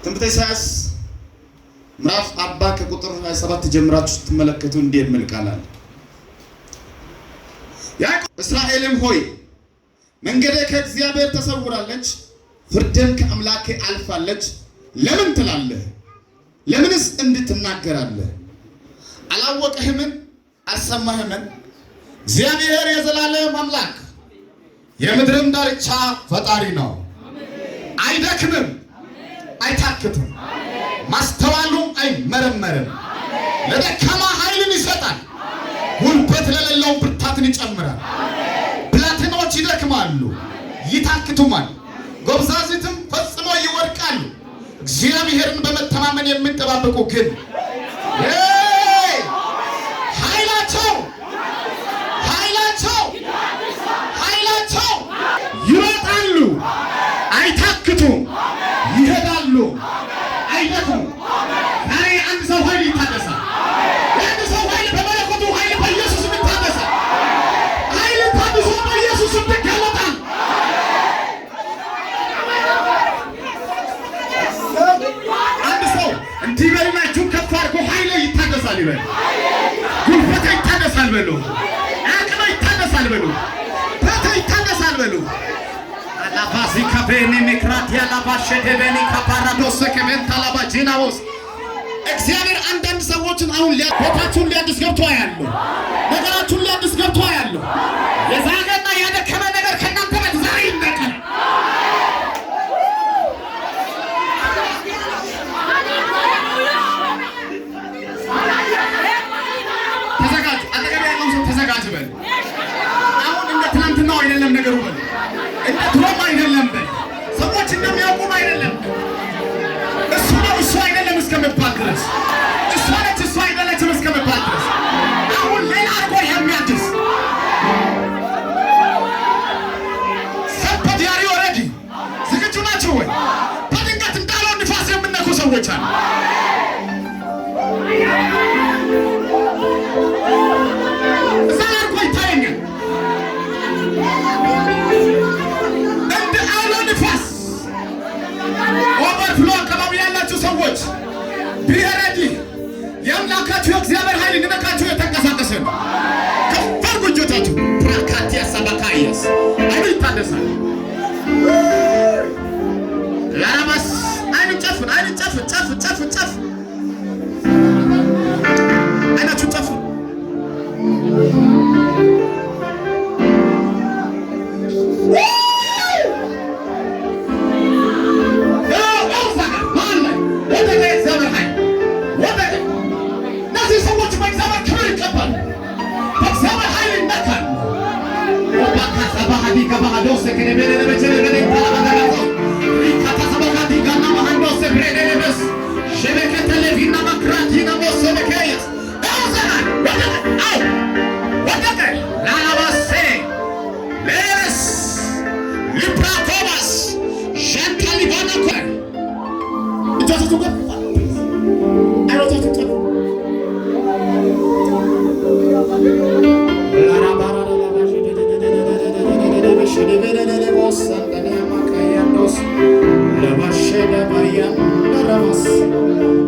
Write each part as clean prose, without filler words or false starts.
ትንቢተ ኢሳይያስ ምዕራፍ 40 ከቁጥር 27 ጀምራችሁ ስትመለከቱ እንዲህ የሚል ቃል አለ። ያዕቆብ እስራኤልም ሆይ መንገዴ ከእግዚአብሔር ተሰውራለች፣ ፍርድም ከአምላኬ አልፋለች ለምን ትላለህ? ለምንስ እንድትናገራለህ? አላወቅህምን? አልሰማህምን? እግዚአብሔር የዘላለም አምላክ የምድርም ዳርቻ ፈጣሪ ነው። አይደክምም፣ አይታክትም፣ ማስተዋሉም አይመረመርም። ለደካማ ኃይልን ይሰጣል፣ ጉልበት ለሌለው ብርታትን ይጨምራል። ብላቴኖች ይደክማሉ ይታክቱማል፣ ጎብዛዝትም ፈጽሞ ይወድቃሉ። እግዚአብሔርን በመተማመን የሚጠባበቁ ግን ኃይላቸው ይወጣሉ፣ አይታክቱም፣ ይሄዳሉ፣ አይደክሙም። ዛሬ አንድ ሰው ኃይል ይታደሳል። አንድ ሰው ኃይል በመለኮቱ ኃይል በኢየሱስ ይታደሳል። ኃይል ታድሶ በኢየሱስ ይገለጣል። አንድ ሰው እንዲህ በልና እጁን ከፍ አድርጎ ኃይል ይታደሳል ይበል። ጉልበት ይታደሳል በሉ። አቅም ይታደሳል በሉ። በት ይታደሳል በሉ። አላባዚ ካቤኒ ሚክራት ያላባሸደ በኒ ካፓራዶስ ከመንታ ላባጂናውስ እግዚአብሔር አንዳንድ ሰዎችን አሁን ቤታችሁን ሊያድስ ገብቶ ያለው ነገራችሁን ሊያድስ ገብቶ ያለው የዛገና ያደከመ ነገር ከእናንተ ቤት ዛሬ ይነቀል። ተዘጋጅ። አጠገብ ያለው ሰው ተዘጋጅ በል። አሁን እንደ ትናንትናው አይደለም ነገሩ በል። እንደ ድሮም አይደለም በል። ሰዎች እንደሚያውቁም አይደለም። እሱ ነው እሱ አይደለም እስከመባል ድረስ እሷ ነች እሱ አይደለችም እስከመባል ድረስ አሁን ሌላ አድርጎ የሚያድስ ሰበት ያሪ ወረዲ ዝግጁ ናቸው ወይ? በድንገት እንዳለው ንፋስ የምነኩ ሰዎች አሉ። እዛ አድርጎ ይታየኛል እንደ አውሎ ንፋስ። ኦቨርፍሎ አካባቢ ያላችሁ ሰዎች ቢረዲ የአምላካችሁ የእግዚአብሔር ኃይል እንነካችሁ የተንቀሳቀሰ ነው። ከፍ አድርጉ እጆቻችሁ። ፕራካቲያ ሰባካያስ አይኑ ይታደሳል። ላራባስ አይኑ ጨፍን፣ አይኑ ጨፍን፣ ጨፍን፣ ጨፍን፣ ጨፍን፣ አይናችሁ ጨፍን።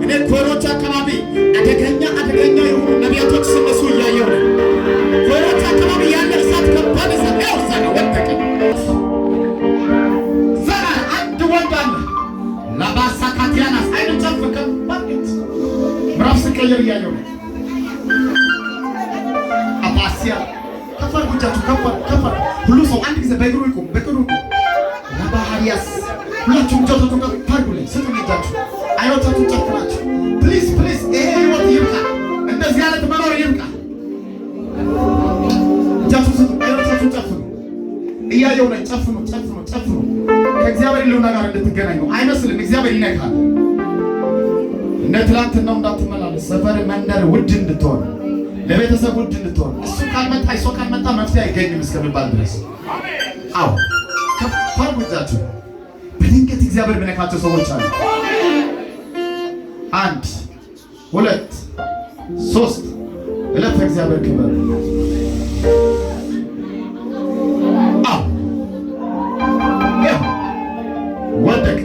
እኔ ኮሮች አካባቢ አደገኛ የሆኑ ነቢያቶች ሲነሱ እያየሁ ነው። ኮሮች አካባቢ ያለ እሳት ከባድ እሳት ያው ዘጋ ወደቀ። ዘጋ አንድ ወንድ አለ ላባሳ ካቲያናስ አይኑ ጨፍ ከባድ ምዕራፍ ስቀየር እያየሁ ነው። አባሲያ ከፈር ጉጃችሁ ከፈር ሁሉ ሰው አንድ ጊዜ በእግሩ ይቁም፣ በእግሩ ይቁም። ላባሃሪያስ ሁላችሁም ጆቶቱ ታርጉልኝ ስጡኝ እጃችሁ አይኖቻችሁን ጨፍናችሁ ፕሊዝ ፕሊዝ። ይሄ ህይወት ይብቃ፣ እንደዚህ አይነት መኖር ይብቃ። እጃችሁ ስጡ፣ አይኖቻችሁን ጨፍኑ። እያየሁ ነኝ። ጨፍኑ፣ ጨፍኑ፣ ጨፍኑ። ከእግዚአብሔር ልውና ጋር እንድትገናኙ አይመስልም። እግዚአብሔር ይነካል። እንደ ትላንትናው እንዳትመላለስ። ሰፈር መንደር ውድ እንድትሆን፣ ለቤተሰብ ውድ እንድትሆን። እሱ ካልመጣ እሷ ካልመጣ መፍትሄ አይገኝም እስከሚባል ድረስ። አዎ ከፍ አድርጉ እጃችሁ። በድንገት እግዚአብሔር የሚነካቸው ሰዎች አሉ። 1 2 3 እለፍ እግዚአብሔር ክብር። ወደቅ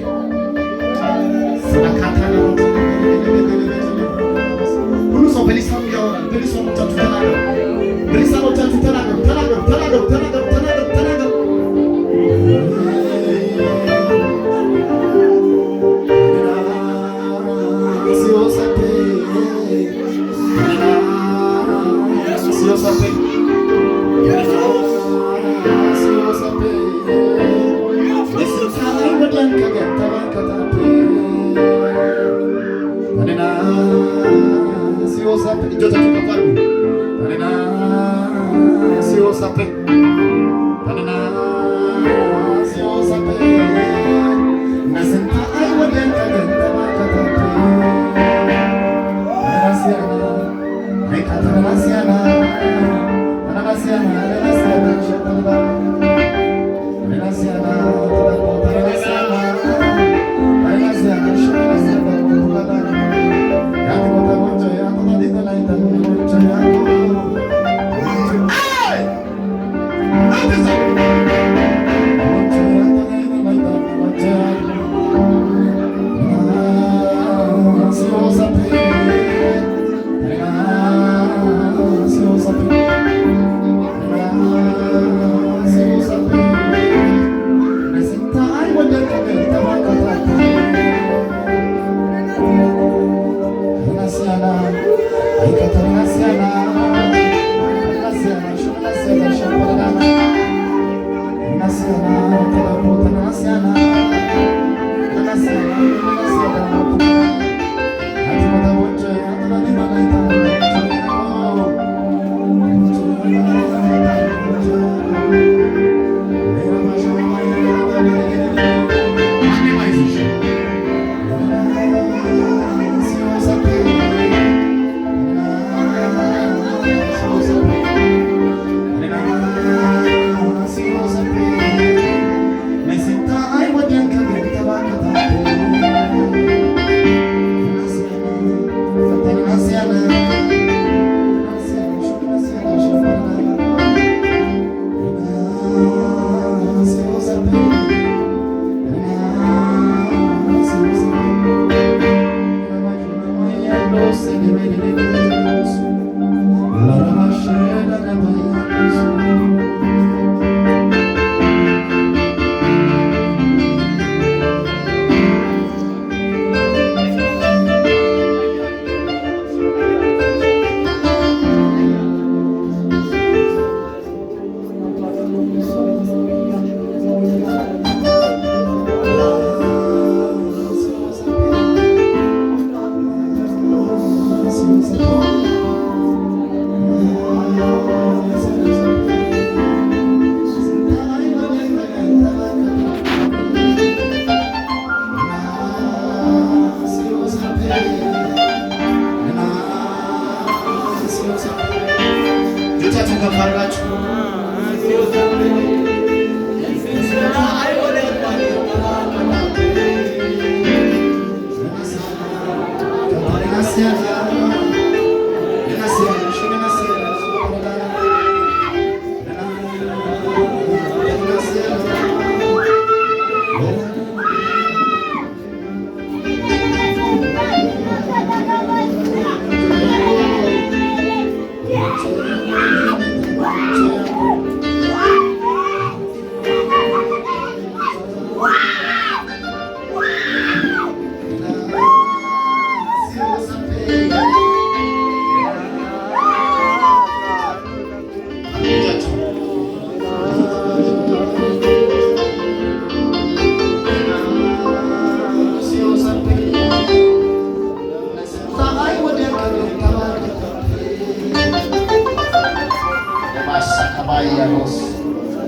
እጆቻችሁን ከፍ አድርጉ። ሲወሳፔ ሲወሳፔ ነስንታይ ወደን ከገን ተባከታፔ ረሲያና አይካተረሲያና ረሲያና ረሲያና ሸተባ ረሲያና ረሲያና ረሲያና ሸተባ ኩባታ ያትቆታ ወንጀ ያትቆታ ዲተላይታ ወንጀ ያትቆታ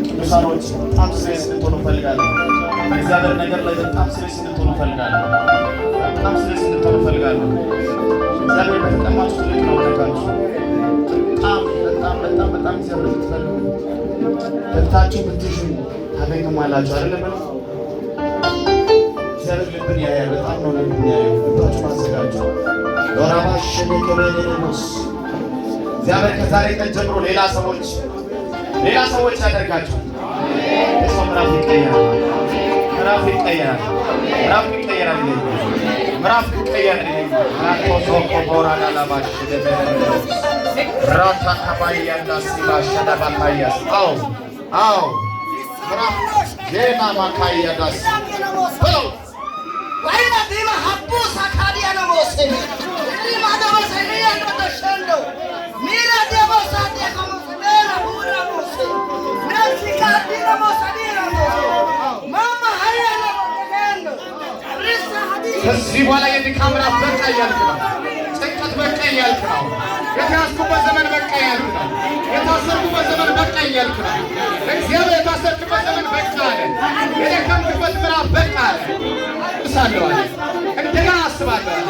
ቅዱሳኖች በጣም ስሬስ እንድትሆኑ እፈልጋለሁ። በእግዚአብሔር ነገር ላይ በጣም ስሬስ እንድትሆኑ እፈልጋለሁ። በጣም ስሬስ እንድትሆኑ እፈልጋለሁ። እግዚአብሔር በተጠማችሁ ልክ ነው ነገራችሁ። በጣም እግዚአብሔር ብትፈልጉ ገብታችሁ ብትሹ ታገኙማላችሁ። አይደለም እግዚአብሔር ልብን ያያል። በጣም ነው ልብን ያያል። ልባችሁ ማዘጋጁ ዶራባሽ ለከበለሞስ እግዚአብሔር ከዛሬ ቀን ጀምሮ ሌላ ሰዎች ያደርጋቸው። እሱ ምዕራፍ ይቀየራል። ቦራዳ ላባሽ ራታ ካባያ ዳስባ ሸዳባታያስ አው ምዕራፍ ጌና ማካያ ዳስ ብለው ዋይና ዲማ ሀቡ ሳካዲያ ነው ወሰኔ ዲማ ደወሰኔ ያንተሸንዶ ሚራ ደወሳቴ ከመሰለና ቡራ ወሰኔ ነሲ ካዲና ወሰኔ ማማ ሀያ ነው ከዚህ በኋላ የድካም ምዕራፍ በቃ እያልክ ነው። ጭንቀት በቃ እያልክ ነው። የተያዝኩበት ዘመን በቃ እያልክ ነው። የታሰርኩበት ዘመን በቃ እያልክ ነው። እግዚአብሔር የታሰርክበት ዘመን በቃ አለ። የደከምክበት ምዕራፍ በቃ አለ። እሳለሁ አለ። እንደገና አስባለሁ አለ።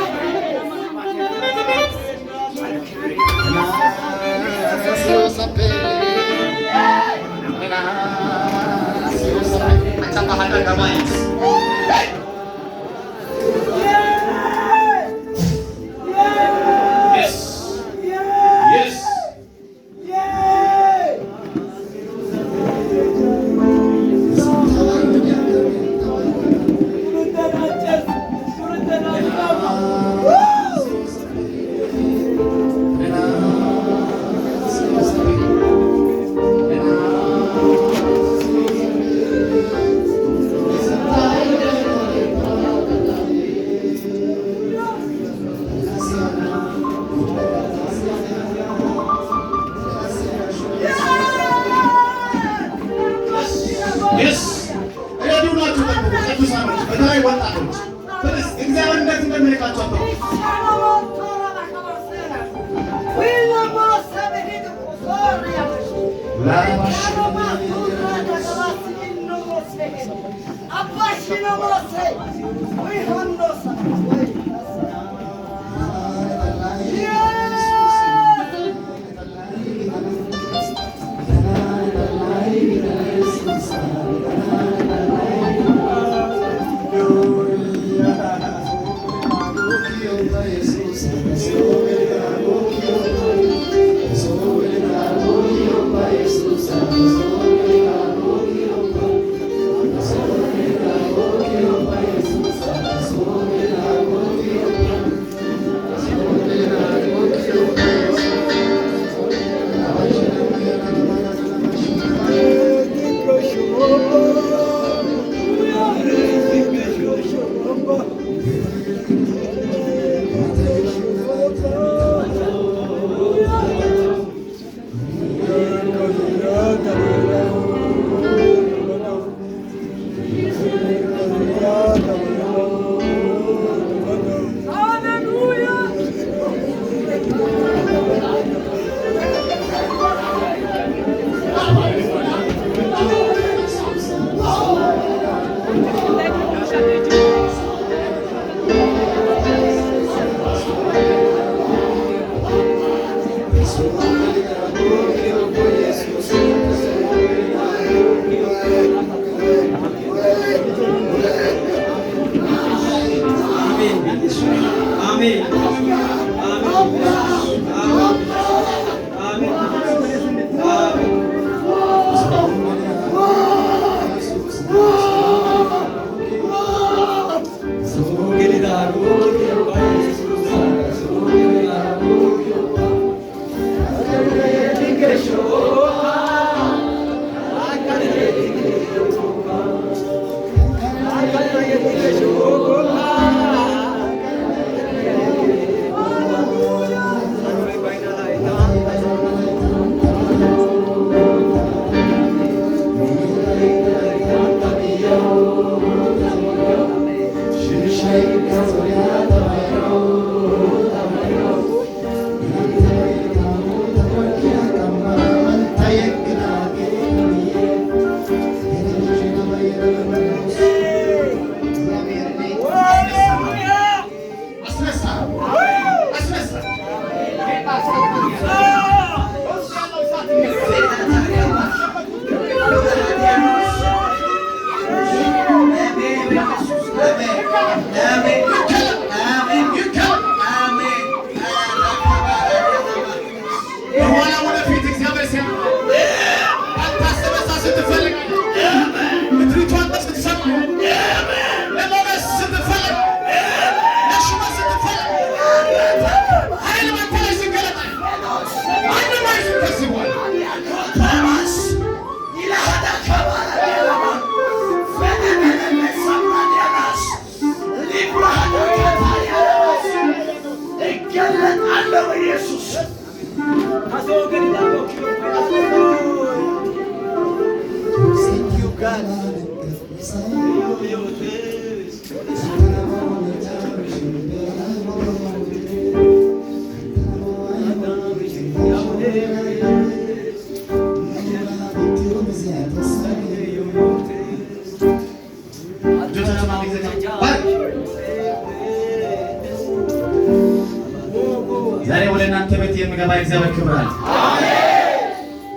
እናንተ ቤት የሚገባ እግዚአብሔር ክብር አለ።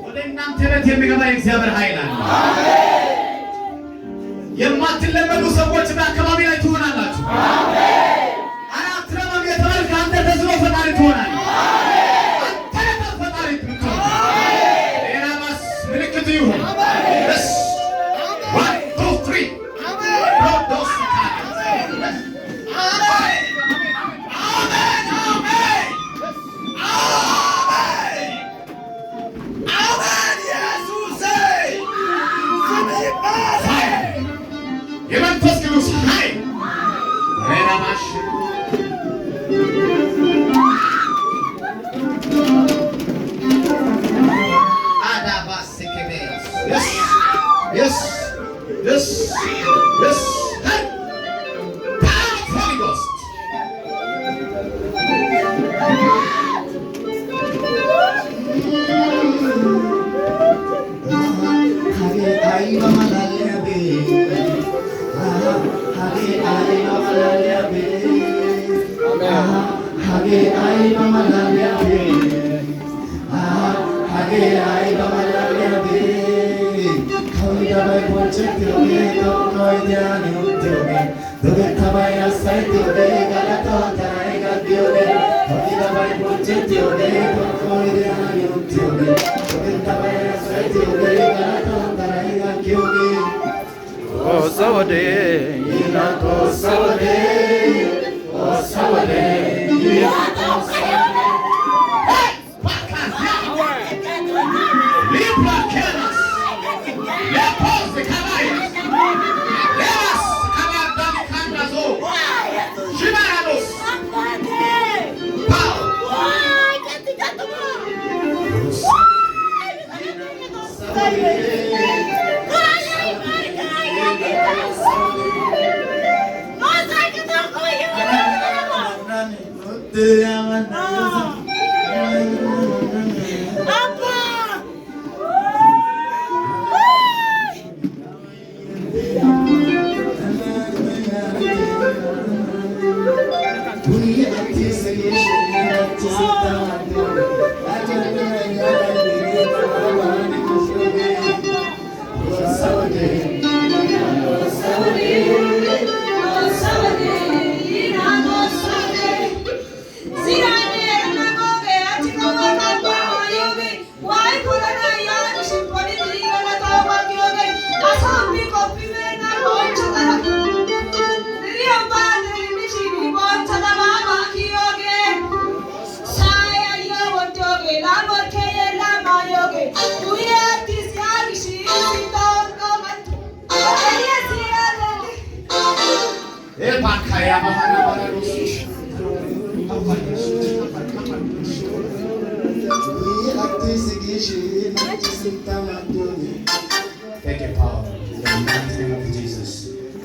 ወደ እናንተ ቤት የሚገባ እግዚአብሔር ኃይል አለ። የማትለመዱ ሰዎች በአካባቢ ላይ ትሆናላችሁ። አራት ረመም የተባልክ አንተ ተዝኖ ፈጣሪ ትሆናለህ። አንተ ፈጣሪ ትሆናለህ። ሌላ ማስ ምልክት ይሁን። የመንፈስ ቅዱስ ኃይል ረባሽ አዳባስ ከቤስ yes yes yes hey Holy Ghost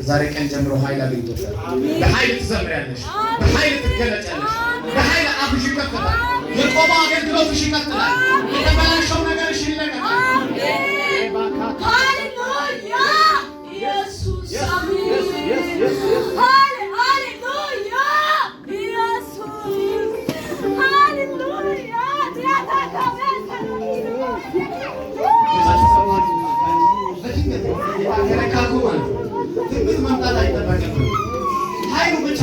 ዛሬ ቀን ጀምሮ ኃይል አግኝቶታል። በኃይል ትዘምሪያለሽ፣ በኃይል ትገለጫለሽ፣ በኃይል አፍሽ ይከፈታል። የቆመው አገልግሎትሽ ይቀጥላል። የተበላሸው ነገርሽ ይለቀቃል። ሃሌሉያ ኢየሱስ ትንቢት መምጣት አይጠበቅም። ኃይሉ ብቻ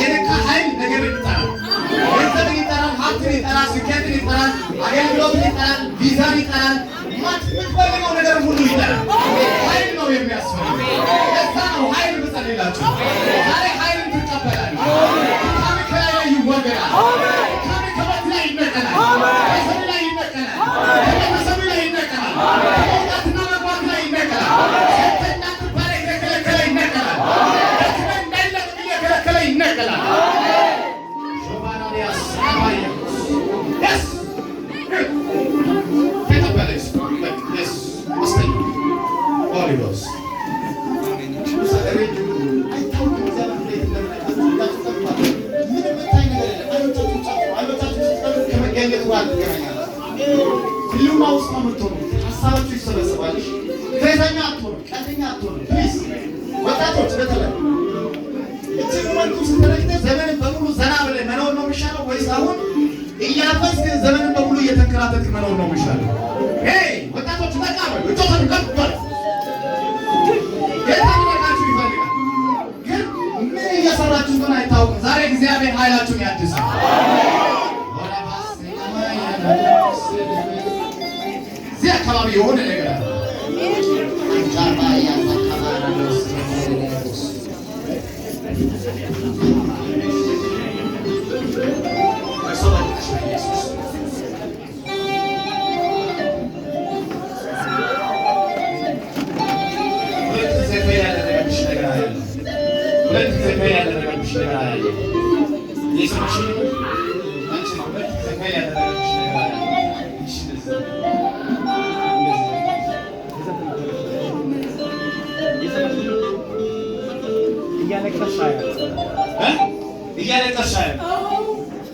የነካ ኃይል ነገር ይጠራል፣ ገንዘብን ይጠራል፣ ሀብትን ይጠራል፣ ስኬትን ይጠራል፣ አገልግሎትን ይጠራል፣ ቪዛን ይጠራል፣ የምትፈልገው ነገር ሁሉ ይጠራል። ኃይል ነው የሚያስፈልግ። ለዛ ነው ኃይል ብጸልላችሁ ዛሬ ኃይልን ትቀበላለህ። ድካም ከላይ ላይ ይወገዳል። ድካም ከበት ላይ ይነቀላል፣ ከሰው ላይ ይነቀላል፣ ከቤተሰብ ላይ ይነቀላል፣ ከመውጣትና መግባት ላይ ይነቀላል። ሁሉም ውስጥ ነው የምትሆኑ። ሀሳባችሁ ይሰበሰባል። ትሬተኛ አትሆኑ፣ ቀጥተኛ አትሆኑ። ፕሊዝ ወጣቶች በተለይ እቺ ወንዱ ስትረክተ ዘመን በሙሉ ዘና ብለህ መኖር ነው የሚሻለው ወይስ አሁን እያፈስክ ዘመንን በሙሉ እየተንከራተትክ መኖር ነው የሚሻለው። ወጣቶች ተቃበሉ። እጆታችሁ ከፍ በሉ። ጌታ ሊረዳችሁ ይፈልጋል። ግን ምን እየሰራችሁ እንደሆነ አይታወቅም። ዛሬ እግዚአብሔር ኃይላችሁን ያድሳል። እዚህ አካባቢ የሆነ ነገር አለ። እያለቀሽ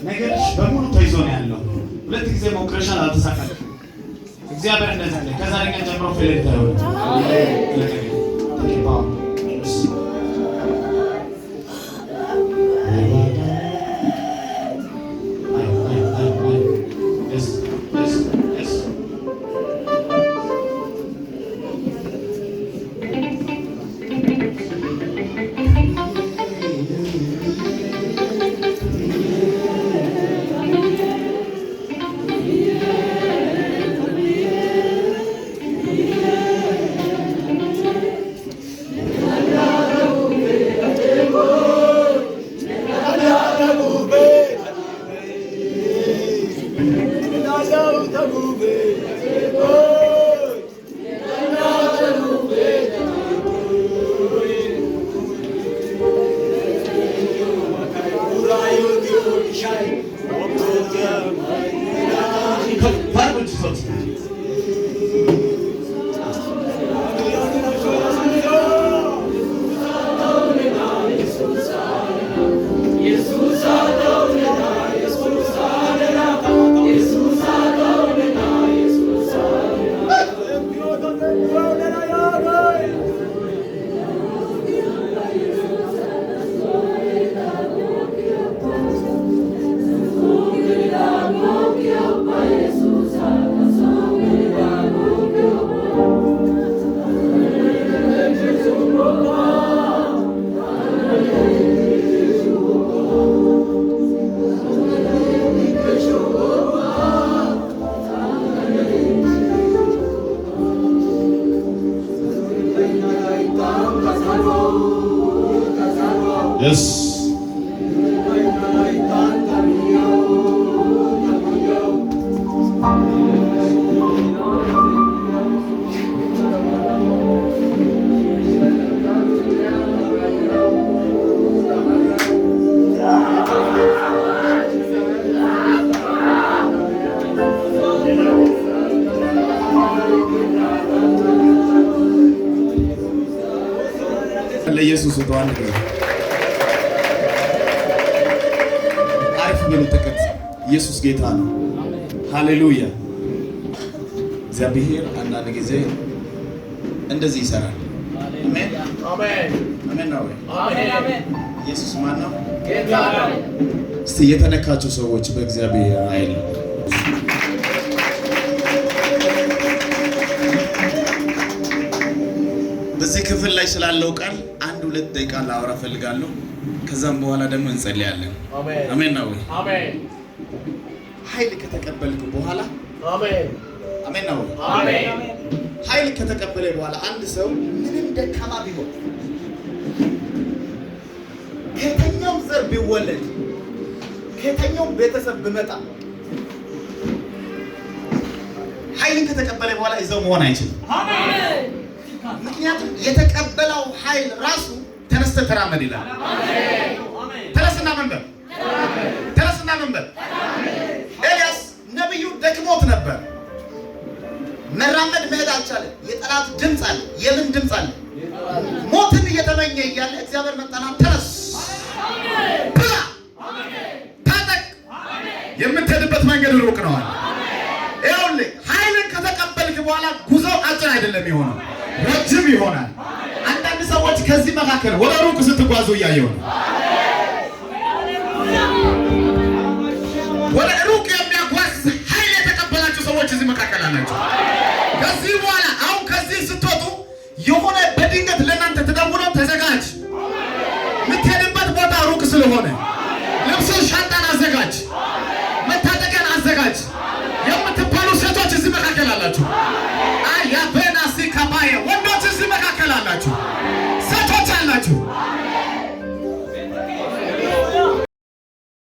ነገርሽ በሙሉ ተይዞ ነው ያለው። 2 ጊዜ ሞክረሻል፣ አልተሳካልሽም። እግዚአብሔር እንደዛ ነው። ከዛሬ ቀን ጀምሮ ፈለግ ለኢየሱስ ወጣን ነገር አሪፍ ብሎ ተቀጥ ኢየሱስ ጌታ ነው። ሃሌሉያ። እግዚአብሔር አንዳንድ ጊዜ እንደዚህ ይሰራል። አሜን አሜን አሜን ነው። አሜን አሜን። ኢየሱስ ማን ነው? ጌታ ነው። እስቲ የተነካችሁ ሰዎች በእግዚአብሔር ኃይል በዚህ ክፍል ላይ ስላለው ቃል 1-2 ደቂቃ ላወራ ፈልጋለሁ። ከዛም በኋላ ደግሞ እንጸልያለን። አሜን አሜን ነው። አሜን። ኃይል ከተቀበልክ በኋላ አሜን አሜን ነው። አሜን። ኃይል ከተቀበለ በኋላ አንድ ሰው ምንም ደካማ ቢሆን ከየትኛውም ዘር ቢወለድ ከየትኛውም ቤተሰብ ቢመጣ ኃይልን ከተቀበለ በኋላ ይዘው መሆን አይችልም። አሜን። ምክንያቱም የተቀበለው ኃይል ራሱ ተነስተ ተራመድ ይላል። አሜን። ተነስና መንበር ተነስና መንበር። ኤልያስ ነብዩ ደክሞት ነበር። መራመድ መሄድ አልቻለም። የጠላት ድምፅ አለ። የምን ድምፅ አለ? ሞትን እየተመኘ እያለ እግዚአብሔር መጣና ተነስ ብላ ታጠቅ፣ የምትሄድበት መንገድ ሩቅ ነው አለ። ይኸውልህ ኃይልን ከተቀበልክ በኋላ ጉዞው አጭር አይደለም የሆነው ረጅም ይሆናል። አንዳንድ ሰዎች ከዚህ መካከል ወደ ሩቅ ስትጓዙ እያየሁ ነው። ወደ ሩቅ የሚያጓዝ በድንገት ለእናንተ ተደውሎ ተዘጋጅ፣ የምትሄድበት ቦታ ሩቅ ስለሆነ ልብስን ሻንጣን አዘጋጅ፣ መታጠቂያን አዘጋጅ የምትባሉ ሴቶች እዚህ መካከል አላችሁ። አያ በናሲ ከባየ ወንዶች እዚህ መካከል አላችሁ።